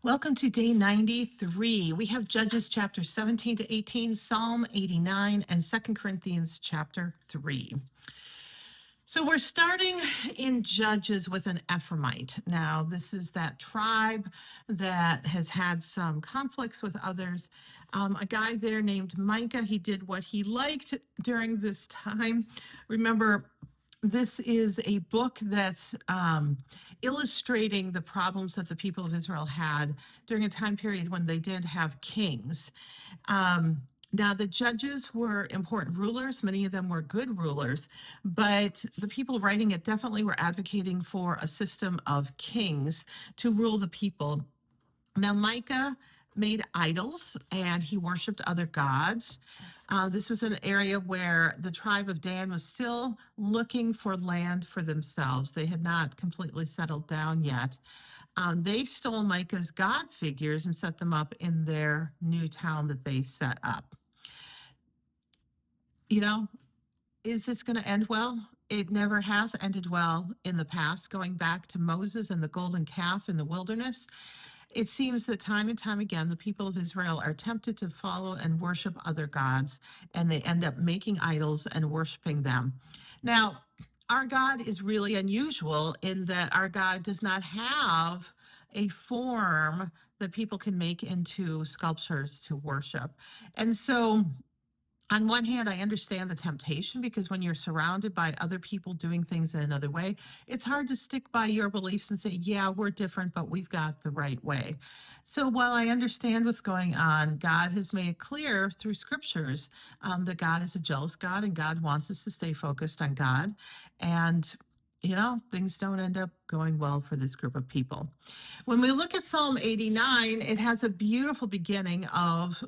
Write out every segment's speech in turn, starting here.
Welcome to day 93. We have Judges chapter 17 to 18, Psalm 89, and 2 Corinthians chapter 3. So we're starting in Judges with an Ephraimite. Now, this is that tribe that has had some conflicts with others. A guy there named Micah, he did what he liked during this time. Remember, this is a book that's illustrating the problems that the people of Israel had during a time period when they didn't have kings. Now, the judges were important rulers. Many of them were good rulers, but the people writing it definitely were advocating for a system of kings to rule the people. Now, Micah made idols and he worshiped other gods. This was an area where the tribe of Dan was still looking for land for themselves. They had not completely settled down yet. They stole Micah's God figures and set them up in their new town that they set up. You know, is this going to end well? It never has ended well in the past, going back to Moses and the golden calf in the wilderness. It seems that time and time again, the people of Israel are tempted to follow and worship other gods, and they end up making idols and worshiping them. Now, our God is really unusual in that our God does not have a form that people can make into sculptures to worship. And so, on one hand, I understand the temptation because when you're surrounded by other people doing things in another way, it's hard to stick by your beliefs and say, yeah, we're different, but we've got the right way. So while I understand what's going on, God has made it clear through scriptures that God is a jealous God and God wants us to stay focused on God. And things don't end up going well for this group of people. When we look at Psalm 89, it has a beautiful beginning of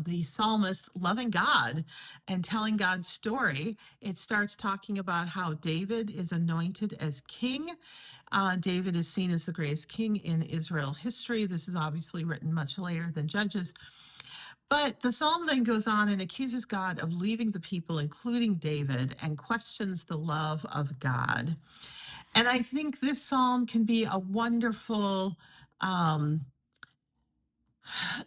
the psalmist loving God and telling God's story. It starts talking about how David is anointed as king. David is seen as the greatest king in Israel history. This is obviously written much later than Judges. But the psalm then goes on and accuses God of leaving the people, including David, and questions the love of God. And I think this psalm can be a wonderful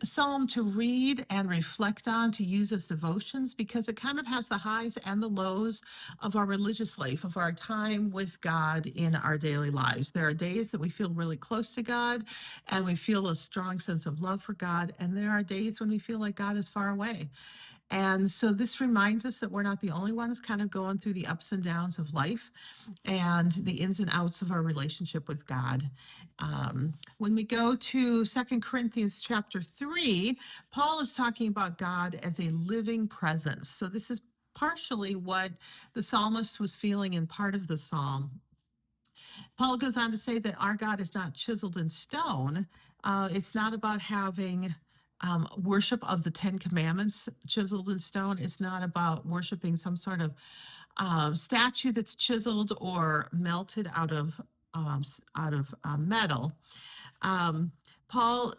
psalm to read and reflect on, to use as devotions, because it kind of has the highs and the lows of our religious life, of our time with God in our daily lives. There are days that we feel really close to God and we feel a strong sense of love for God. And there are days when we feel like God is far away. And so this reminds us that we're not the only ones kind of going through the ups and downs of life and the ins and outs of our relationship with God. When we go to 2 Corinthians chapter 3, Paul is talking about God as a living presence. So this is partially what the psalmist was feeling in part of the psalm. Paul goes on to say that our God is not chiseled in stone. It's not about having worship of the Ten Commandments chiseled in stone. It's not about worshiping some sort of statue that's chiseled or melted out of metal. Paul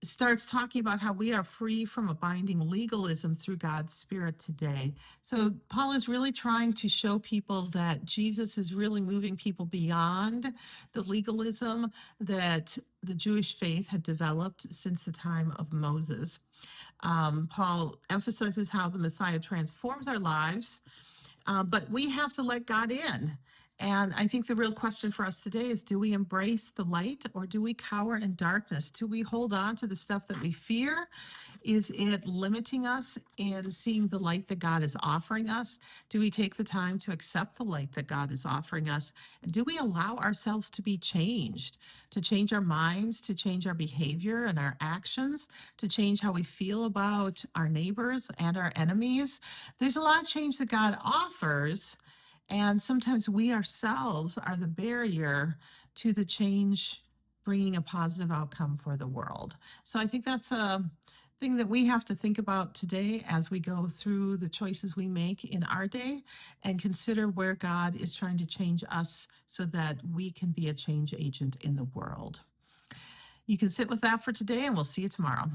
starts talking about how we are free from a binding legalism through God's Spirit today. So Paul is really trying to show people that Jesus is really moving people beyond the legalism that the Jewish faith had developed since the time of Moses. Paul emphasizes how the Messiah transforms our lives, but we have to let God in. And I think the real question for us today is, do we embrace the light or do we cower in darkness? Do we hold on to the stuff that we fear? Is it limiting us in seeing the light that God is offering us? Do we take the time to accept the light that God is offering us? Do we allow ourselves to be changed, to change our minds, to change our behavior and our actions, to change how we feel about our neighbors and our enemies? There's a lot of change that God offers. And sometimes we ourselves are the barrier to the change, bringing a positive outcome for the world. So I think that's a thing that we have to think about today as we go through the choices we make in our day and consider where God is trying to change us so that we can be a change agent in the world. You can sit with that for today, and we'll see you tomorrow.